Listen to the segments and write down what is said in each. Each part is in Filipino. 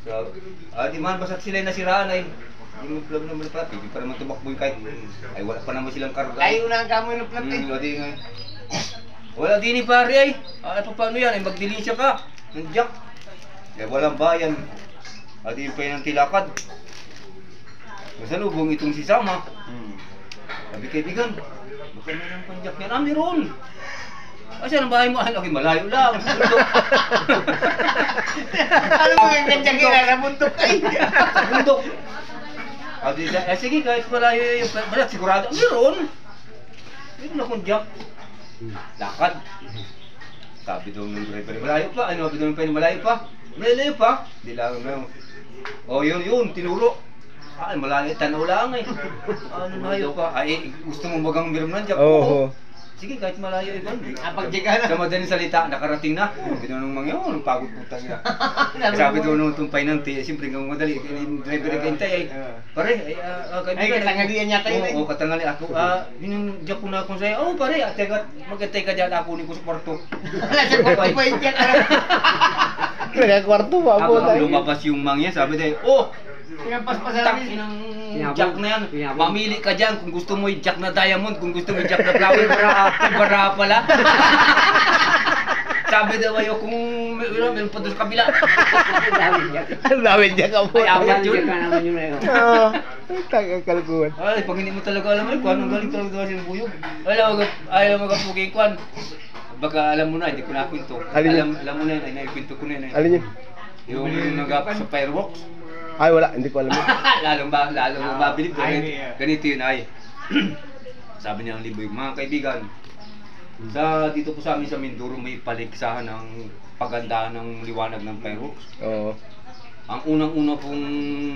So, di man basta't sila nasiraan ay yung plug naman plat, hindi pa naman tumakbo yung kahit ay wala pa naman silang karga. Ay, unang kamoy ng plat eh. Wala din ni pare ay. Paano yan? Ay magdilisya ka. Ng jack. Kaya walang bayan. Adi yung pa ng tilakad. Masalubong itong si Sama. Sabi kaibigan, baka mayroon pang jack yan. Meron. Kasi ang bahay mo, okay, malayo lang. Ano mo yung nandiyan kaya na bundok ay? Sa bundok. Sige, kahit malayo yung balat, sigurado, meron. Meron akong jack. Lakad. Sabi daw ng driver, malayo pa. Ano, sabi daw ng malayo pa. Malayo pa. Hindi lang na. Oh, yun, tinuro. Ay, malayo, tanaw lang eh. Ano, malayo pa. Ay, gusto mo bagang meron ng jack? Oo. Sige, kahit malayo ito. Pagjiga na. Sa madaling salita, nakarating na. Sabi daw nung mga yun, pagod putang ina. Sabi daw nung tumpay ng tiya, siyempre hanggang madali. Driver kaintay ay, pare, kaibigan. Ay, katangalian niya tayo eh. Oo, katangali ako. Yun yung jack ko na akong sa'yo. Oo, pare, magkatay ka dyan, ako ko sa kwarto. Wala siya kwarto pa yung jack. Nagkakwarto pa po tayo. Ako lumabas yung mangya, sabi tayo, Pinapaspasabi. Jack na yan. Mamili ka dyan kung gusto mo yung jack na diamond, kung gusto mo yung jack na flower, bara pala. Sabi daw ayo kung meron pa doon sa kabila. Ang dami jack ka po. Ay, apat yun. Oo. Tagakalkuhan. Ay, pag hindi mo talaga alam ay, kung anong galing talaga siya ng buyog. Ayaw magapugay kwan. Baka alam mo na, hindi ko nakwento. Alam mo na yun, ay naikwento ko na yun. Alin yun? Yung nagap sa fireworks. Ay, wala. Hindi ko alam yun. lalong mabilib. Ganito yun ay. Sabi niya ang liboy, mga kaibigan, dito po sa amin sa Mindoro may paligsahan ng pagandahan ng liwanag ng fireworks. Oo. Ang unang-una pong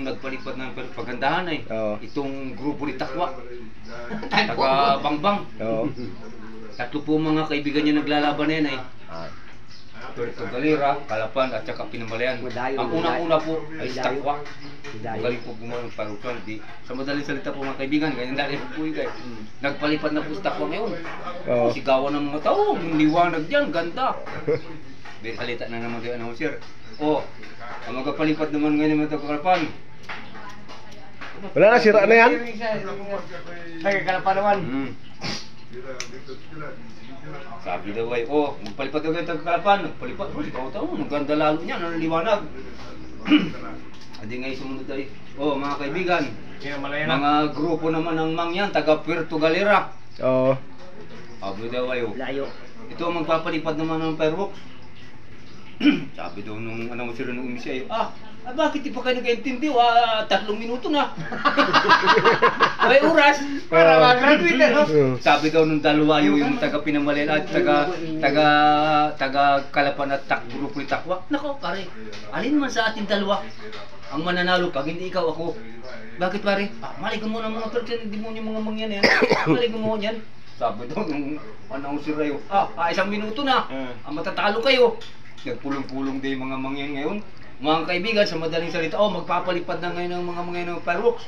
nagpalipad ng pagandahan ay itong grupo ni Takwa. Taga Bangbang. Oo. Tatlo po mga kaibigan niya naglalaban na yan ay. Puerto Galera, Calapan at saka Pinamalayan. Ang unang-una po ay Takwa. Magaling po gumawa ng parukan. Sa madaling salita po mga kaibigan, ganyan dali po yung guys. Nagpalipad na po sa Takwa ngayon. Sigawan ng mga tao, liwanag dyan, ganda. May salita na naman yung announcer. Ang magpalipad naman ngayon ng mga Calapan. Wala na, sira na yan. Nagkakalapan naman. Sabi daw ay, magpalipad daw kayo Calapan. Nagpalipad, ikaw maganda lalo niya, nanliwanag. Hindi ngayon sumunod ay, mga kaibigan, mga grupo naman ng mangyan, taga Puerto Galera. Oo. Sabi daw ay, ito ang magpapalipad naman ng fireworks. Sabi daw nung announcer ng umisya ay, bakit di pa kayo nag-intindi? 3 minuto na. Ay, oras. Para mag-graduate na, no? Sabi daw nung dalawa yung taga Pinamalayan at taga Calapan at grupo ni Takwa. Nako, pare, alin man sa ating dalawa ang mananalo pag hindi ikaw ako. Bakit pare? Mali ka muna mga person, hindi mo yung mga mangyan yan. Mali ka muna yan. Sabi daw nung announcer ayo, 1 minuto na. Matatalo kayo. Nagpulong-pulong din yung mga mangyan ngayon. Mga kaibigan, sa madaling salita, magpapalipad na ngayon ng mga mangyan ng fireworks.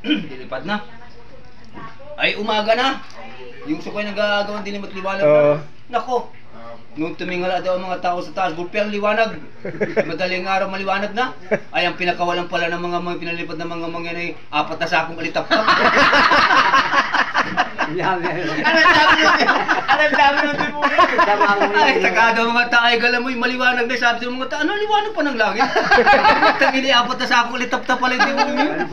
Dilipad na. Ay, umaga na. Yung sukoy nagagawang dilim at liwanag na. Nako, nung tumingala daw ang mga tao sa taas, gulpi ang liwanag. Madaling araw maliwanag na. Ay, ang pinakawalan pala ng mga pinalipad ng mga mangyan ay 4 na sakong alitap-tap. Anong dami ng tibunin? Ay, saka daw mga tao ay galam mo yung maliwanag na sabi sa mga tao, ano liwanag pa ng langit? Tangili, 4 na sakong alitap-tap pala yung tibunin.